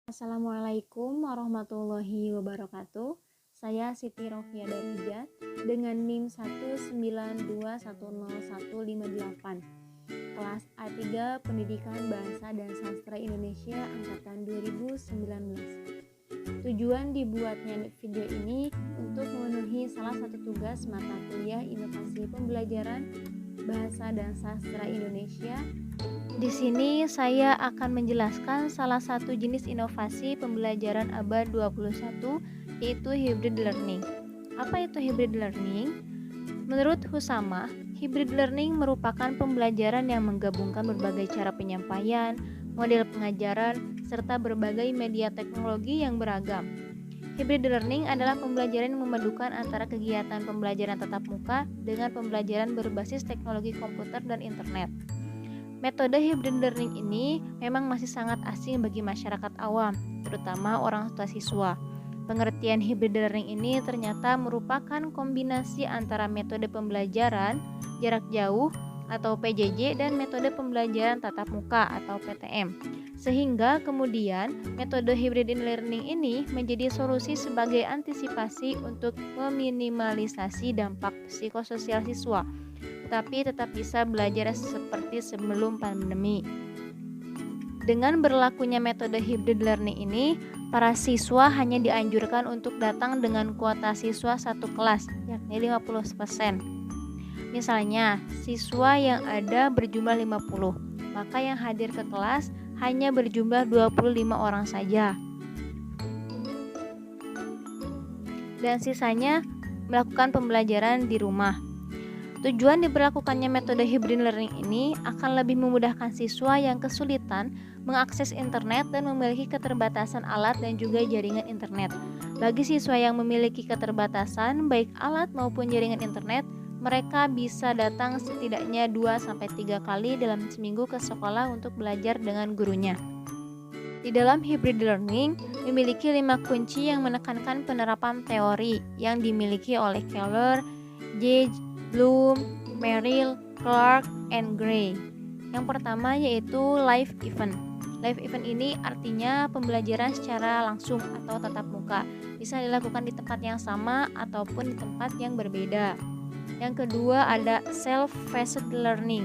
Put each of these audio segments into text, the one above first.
Assalamualaikum warahmatullahi wabarakatuh. Saya Siti Rofia Darujat dengan NIM 192101158. Kelas A3 Pendidikan Bahasa dan Sastra Indonesia angkatan 2019. Tujuan dibuatnya video ini untuk memenuhi salah satu tugas mata kuliah Inovasi Pembelajaran Bahasa dan Sastra Indonesia. Di sini saya akan menjelaskan salah satu jenis inovasi pembelajaran abad 21 yaitu hybrid learning. Apa itu hybrid learning? Menurut Husama, hybrid learning merupakan pembelajaran yang menggabungkan berbagai cara penyampaian, model pengajaran, serta berbagai media teknologi yang beragam. Hybrid learning adalah pembelajaran yang memadukan antara kegiatan pembelajaran tatap muka dengan pembelajaran berbasis teknologi komputer dan internet. Metode hybrid learning ini memang masih sangat asing bagi masyarakat awam, terutama orang tua siswa. Pengertian hybrid learning ini ternyata merupakan kombinasi antara metode pembelajaran jarak jauh atau PJJ dan metode pembelajaran tatap muka atau PTM. Sehingga kemudian metode hybrid learning ini menjadi solusi sebagai antisipasi untuk meminimalisasi dampak psikososial siswa, tapi tetap bisa belajar seperti sebelum pandemi. Dengan berlakunya metode hybrid learning ini, para siswa hanya dianjurkan untuk datang dengan kuota siswa satu kelas, yakni 50%. Misalnya, siswa yang ada berjumlah 50, maka yang hadir ke kelas hanya berjumlah 25 orang saja. Dan sisanya melakukan pembelajaran di rumah. Tujuan diberlakukannya metode hybrid learning ini akan lebih memudahkan siswa yang kesulitan mengakses internet dan memiliki keterbatasan alat dan juga jaringan internet. Bagi siswa yang memiliki keterbatasan baik alat maupun jaringan internet, mereka bisa datang setidaknya 2-3 kali dalam seminggu ke sekolah untuk belajar dengan gurunya. Di dalam hybrid learning memiliki 5 kunci yang menekankan penerapan teori yang dimiliki oleh Keller, J. Bloom, Merrill, Clark, and Gray. Yang pertama yaitu live event. Live event ini artinya pembelajaran secara langsung atau tatap muka. Bisa dilakukan di tempat yang sama ataupun di tempat yang berbeda. Yang kedua ada self-paced learning.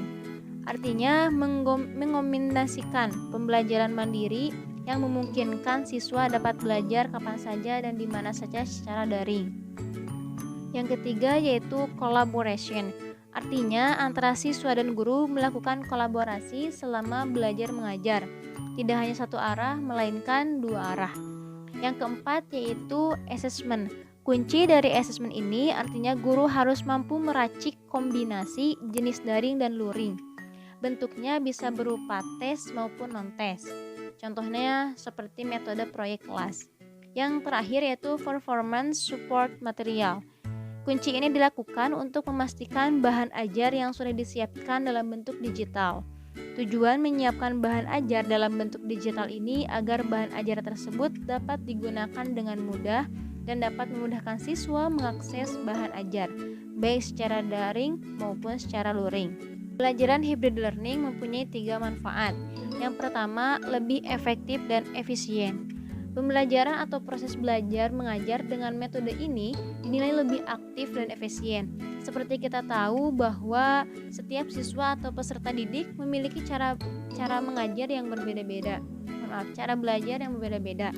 Artinya mengombinasikan pembelajaran mandiri yang memungkinkan siswa dapat belajar kapan saja dan di mana saja secara daring. Yang ketiga yaitu collaboration. Artinya antara siswa dan guru melakukan kolaborasi selama belajar mengajar. Tidak hanya satu arah melainkan dua arah. Yang keempat yaitu assessment. Kunci dari assessment ini artinya guru harus mampu meracik kombinasi jenis daring dan luring. Bentuknya bisa berupa tes maupun non-tes. Contohnya seperti metode proyek kelas. Yang terakhir yaitu performance support material. Kunci ini dilakukan untuk memastikan bahan ajar yang sudah disiapkan dalam bentuk digital. Tujuan menyiapkan bahan ajar dalam bentuk digital ini agar bahan ajar tersebut dapat digunakan dengan mudah dan dapat memudahkan siswa mengakses bahan ajar, baik secara daring maupun secara luring. Pembelajaran hybrid learning mempunyai 3 manfaat. Yang pertama, lebih efektif dan efisien. Pembelajaran atau proses belajar mengajar dengan metode ini dinilai lebih aktif dan efisien. Seperti kita tahu bahwa setiap siswa atau peserta didik memiliki cara mengajar yang berbeda-beda. Cara belajar yang berbeda-beda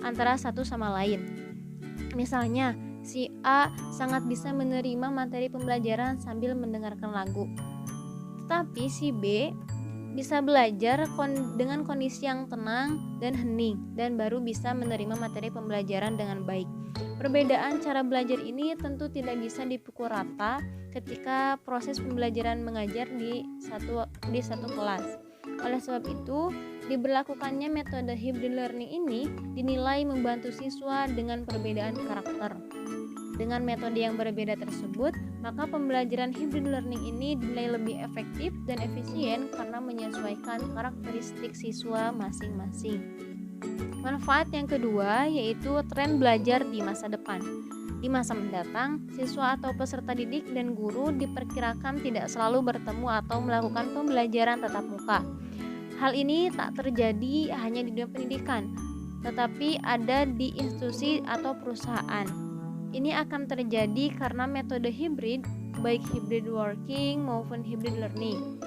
antara satu sama lain. Misalnya, si A sangat bisa menerima materi pembelajaran sambil mendengarkan lagu. Tetapi si B bisa belajar dengan kondisi yang tenang dan hening dan baru bisa menerima materi pembelajaran dengan baik. Perbedaan cara belajar ini tentu tidak bisa dipukul rata ketika proses pembelajaran mengajar di satu kelas. Oleh sebab itu, diberlakukannya metode hybrid learning ini dinilai membantu siswa dengan perbedaan karakter. Dengan metode yang berbeda tersebut, maka pembelajaran hybrid learning ini dinilai lebih efektif dan efisien karena menyesuaikan karakteristik siswa masing-masing. Manfaat yang kedua yaitu tren belajar di masa depan. Di masa mendatang, siswa atau peserta didik dan guru diperkirakan tidak selalu bertemu atau melakukan pembelajaran tatap muka. Hal ini tak terjadi hanya di dunia pendidikan. tetapi ada di institusi atau perusahaan. Ini akan terjadi karena metode hibrid, baik hybrid working maupun hybrid learning.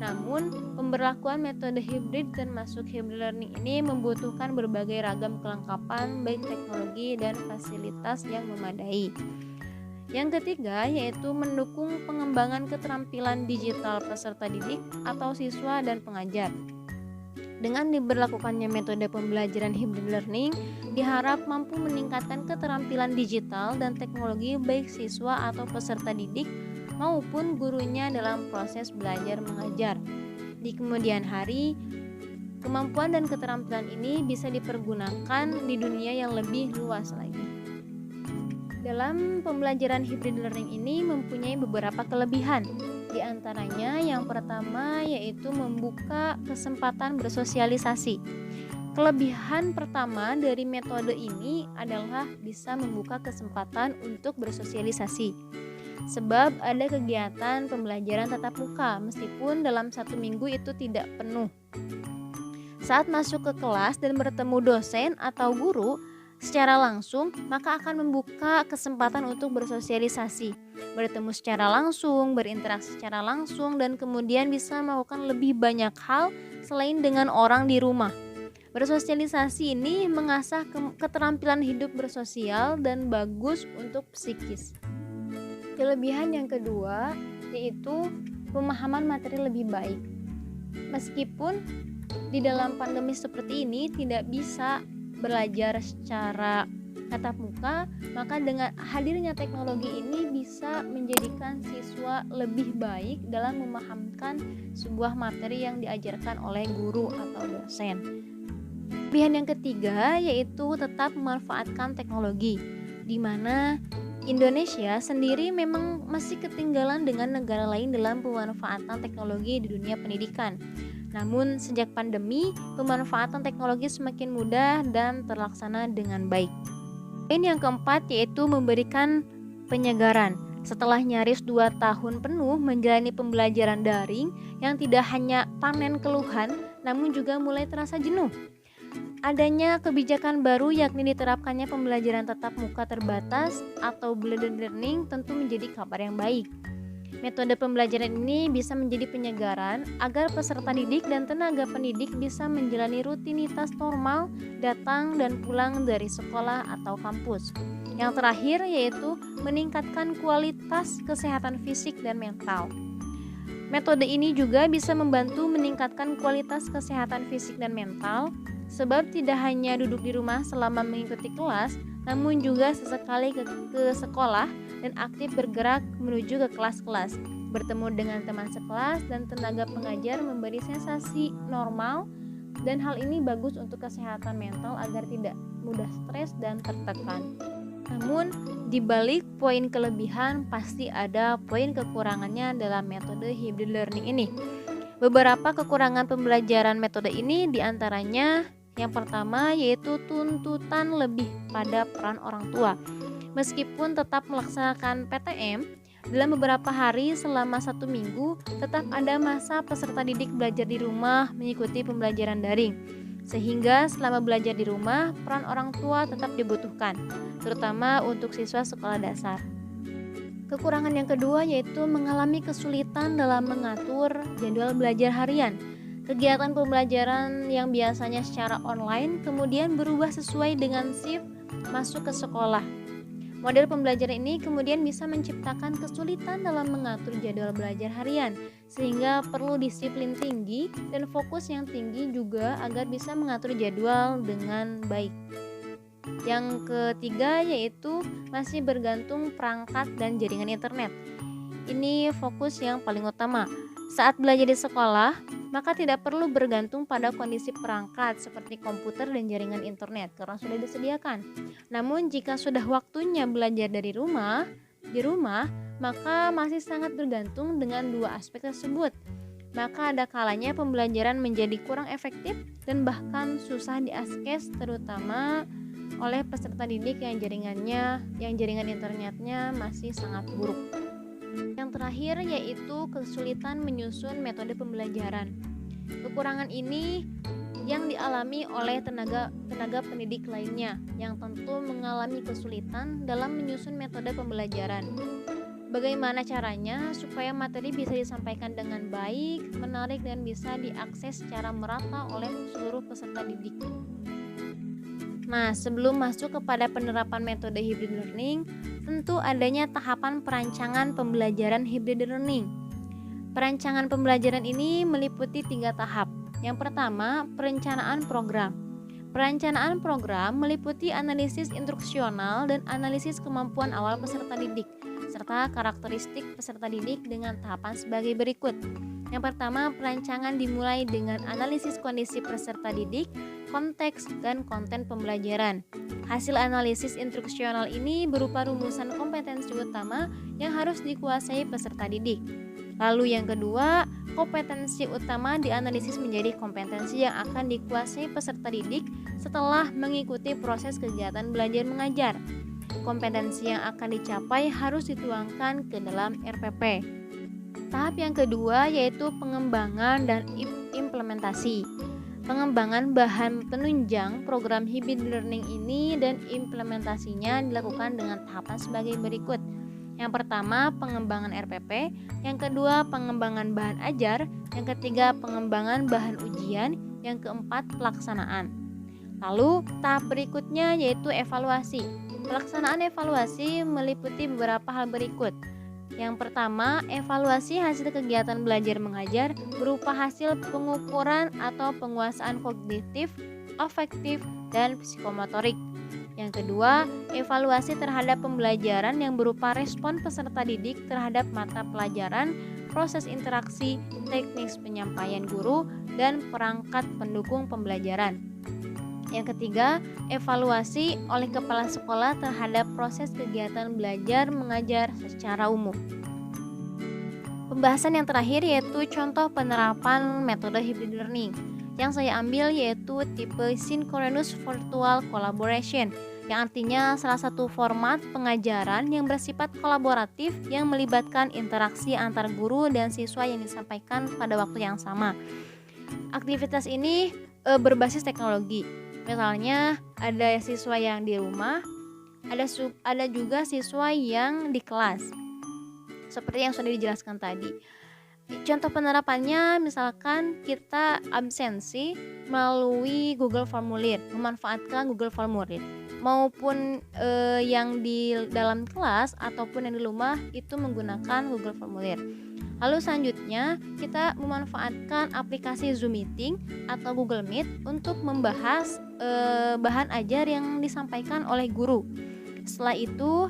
Namun, pemberlakuan metode hibrid dan masuk hybrid learning ini membutuhkan berbagai ragam kelengkapan baik teknologi dan fasilitas yang memadai. Yang ketiga yaitu mendukung pengembangan keterampilan digital peserta didik atau siswa dan pengajar. Dengan diberlakukannya metode pembelajaran hybrid learning, diharap mampu meningkatkan keterampilan digital dan teknologi baik siswa atau peserta didik maupun gurunya dalam proses belajar mengajar. Di kemudian hari, kemampuan dan keterampilan ini bisa dipergunakan di dunia yang lebih luas lagi. Dalam pembelajaran hybrid learning ini mempunyai beberapa kelebihan. Di antaranya yang pertama yaitu membuka kesempatan bersosialisasi. Kelebihan pertama dari metode ini adalah bisa membuka kesempatan untuk bersosialisasi. Sebab ada kegiatan pembelajaran tatap muka meskipun dalam 1 minggu itu tidak penuh. Saat masuk ke kelas dan bertemu dosen atau guru secara langsung, maka akan membuka kesempatan untuk bersosialisasi, bertemu secara langsung, berinteraksi secara langsung, dan kemudian bisa melakukan lebih banyak hal selain dengan orang di rumah. Bersosialisasi ini mengasah keterampilan hidup bersosial dan bagus untuk psikis. Kelebihan yang kedua yaitu pemahaman materi lebih baik. Meskipun di dalam pandemi seperti ini tidak bisa belajar secara tatap muka, maka dengan hadirnya teknologi ini bisa menjadikan siswa lebih baik dalam memahamkan sebuah materi yang diajarkan oleh guru atau dosen. Kelebihan yang ketiga yaitu tetap memanfaatkan teknologi, di mana Indonesia sendiri memang masih ketinggalan dengan negara lain dalam pemanfaatan teknologi di dunia pendidikan. Namun sejak pandemi, pemanfaatan teknologi semakin mudah dan terlaksana dengan baik. Poin yang keempat yaitu memberikan penyegaran. Setelah nyaris 2 tahun penuh menjalani pembelajaran daring yang tidak hanya panen keluhan, namun juga mulai terasa jenuh. Adanya kebijakan baru yakni diterapkannya pembelajaran tatap muka terbatas atau blended learning tentu menjadi kabar yang baik. Metode pembelajaran ini bisa menjadi penyegaran agar peserta didik dan tenaga pendidik bisa menjalani rutinitas normal datang dan pulang dari sekolah atau kampus. Yang terakhir yaitu meningkatkan kualitas kesehatan fisik dan mental. Metode ini juga bisa membantu meningkatkan kualitas kesehatan fisik dan mental, sebab tidak hanya duduk di rumah selama mengikuti kelas, namun juga sesekali ke sekolah dan aktif bergerak menuju ke kelas-kelas. Bertemu dengan teman sekelas dan tenaga pengajar memberi sensasi normal, dan hal ini bagus untuk kesehatan mental agar tidak mudah stres dan tertekan. Namun, di balik poin kelebihan pasti ada poin kekurangannya dalam metode hybrid learning ini. Beberapa kekurangan pembelajaran metode ini diantaranya yang pertama yaitu tuntutan lebih pada peran orang tua. Meskipun tetap melaksanakan PTM, dalam beberapa hari selama 1 minggu tetap ada masa peserta didik belajar di rumah mengikuti pembelajaran daring. Sehingga selama belajar di rumah, peran orang tua tetap dibutuhkan, terutama untuk siswa sekolah dasar. Kekurangan yang kedua yaitu mengalami kesulitan dalam mengatur jadwal belajar harian. Kegiatan pembelajaran yang biasanya secara online kemudian berubah sesuai dengan shift masuk ke sekolah. Model pembelajaran ini kemudian bisa menciptakan kesulitan dalam mengatur jadwal belajar harian, sehingga perlu disiplin tinggi dan fokus yang tinggi juga agar bisa mengatur jadwal dengan baik. Yang ketiga yaitu masih bergantung perangkat dan jaringan internet. Ini fokus yang paling utama. Saat belajar di sekolah, maka tidak perlu bergantung pada kondisi perangkat seperti komputer dan jaringan internet karena sudah disediakan. Namun jika sudah waktunya belajar di rumah, maka masih sangat bergantung dengan dua aspek tersebut. Maka ada kalanya pembelajaran menjadi kurang efektif dan bahkan susah diakses, terutama oleh peserta didik yang jaringan internetnya masih sangat buruk. Yang terakhir yaitu kesulitan menyusun metode pembelajaran. Kekurangan ini yang dialami oleh tenaga pendidik lainnya yang tentu mengalami kesulitan dalam menyusun metode pembelajaran. Bagaimana caranya supaya materi bisa disampaikan dengan baik, menarik, dan bisa diakses secara merata oleh seluruh peserta didik? Nah, sebelum masuk kepada penerapan metode hybrid learning, tentu adanya tahapan perancangan pembelajaran hybrid learning. Perancangan pembelajaran ini meliputi 3 tahap. Yang pertama, perencanaan program. Perencanaan program meliputi analisis instruksional dan analisis kemampuan awal peserta didik, serta karakteristik peserta didik dengan tahapan sebagai berikut. Yang pertama, perancangan dimulai dengan analisis kondisi peserta didik, konteks, dan konten pembelajaran. Hasil analisis instruksional ini berupa rumusan kompetensi utama yang harus dikuasai peserta didik. Lalu yang kedua, kompetensi utama dianalisis menjadi kompetensi yang akan dikuasai peserta didik setelah mengikuti proses kegiatan belajar mengajar. Kompetensi yang akan dicapai harus dituangkan ke dalam RPP. Tahap yang kedua yaitu pengembangan dan implementasi. Pengembangan bahan penunjang program hybrid learning ini dan implementasinya dilakukan dengan tahapan sebagai berikut. Yang pertama, pengembangan RPP, yang kedua, pengembangan bahan ajar, yang ketiga, pengembangan bahan ujian, yang keempat, pelaksanaan. Lalu, tahap berikutnya yaitu evaluasi. Pelaksanaan evaluasi meliputi beberapa hal berikut. Yang pertama, evaluasi hasil kegiatan belajar mengajar berupa hasil pengukuran atau penguasaan kognitif, afektif, dan psikomotorik. Yang kedua, evaluasi terhadap pembelajaran yang berupa respon peserta didik terhadap mata pelajaran, proses interaksi, teknik penyampaian guru, dan perangkat pendukung pembelajaran. Yang ketiga, evaluasi oleh kepala sekolah terhadap proses kegiatan belajar mengajar secara umum. Pembahasan yang terakhir yaitu contoh penerapan metode hybrid learning. Yang saya ambil yaitu tipe Synchronous Virtual Collaboration, yang artinya salah satu format pengajaran yang bersifat kolaboratif yang melibatkan interaksi antar guru dan siswa yang disampaikan pada waktu yang sama. Aktivitas ini berbasis teknologi. Misalnya ada siswa yang di rumah, ada juga siswa yang di kelas. Seperti yang sudah dijelaskan tadi. Contoh penerapannya misalkan kita absensi melalui Google Formulir, memanfaatkan Google Formulir. Maupun yang di dalam kelas ataupun yang di rumah itu menggunakan Google Formulir. Lalu selanjutnya kita memanfaatkan aplikasi Zoom Meeting atau Google Meet untuk membahas bahan ajar yang disampaikan oleh guru. Setelah itu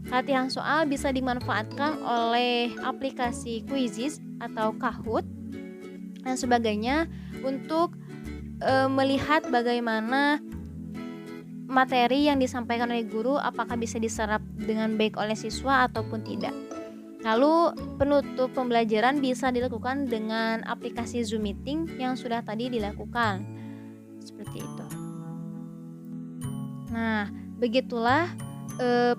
latihan soal bisa dimanfaatkan oleh aplikasi Quizizz atau Kahoot dan sebagainya untuk melihat bagaimana materi yang disampaikan oleh guru apakah bisa diserap dengan baik oleh siswa ataupun tidak. Lalu penutup pembelajaran bisa dilakukan dengan aplikasi Zoom Meeting yang sudah tadi dilakukan. Seperti itu. Nah, begitulah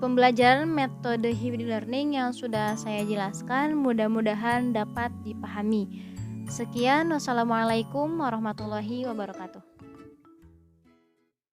pembelajaran metode hybrid learning yang sudah saya jelaskan, mudah-mudahan dapat dipahami. Sekian, wassalamualaikum warahmatullahi wabarakatuh.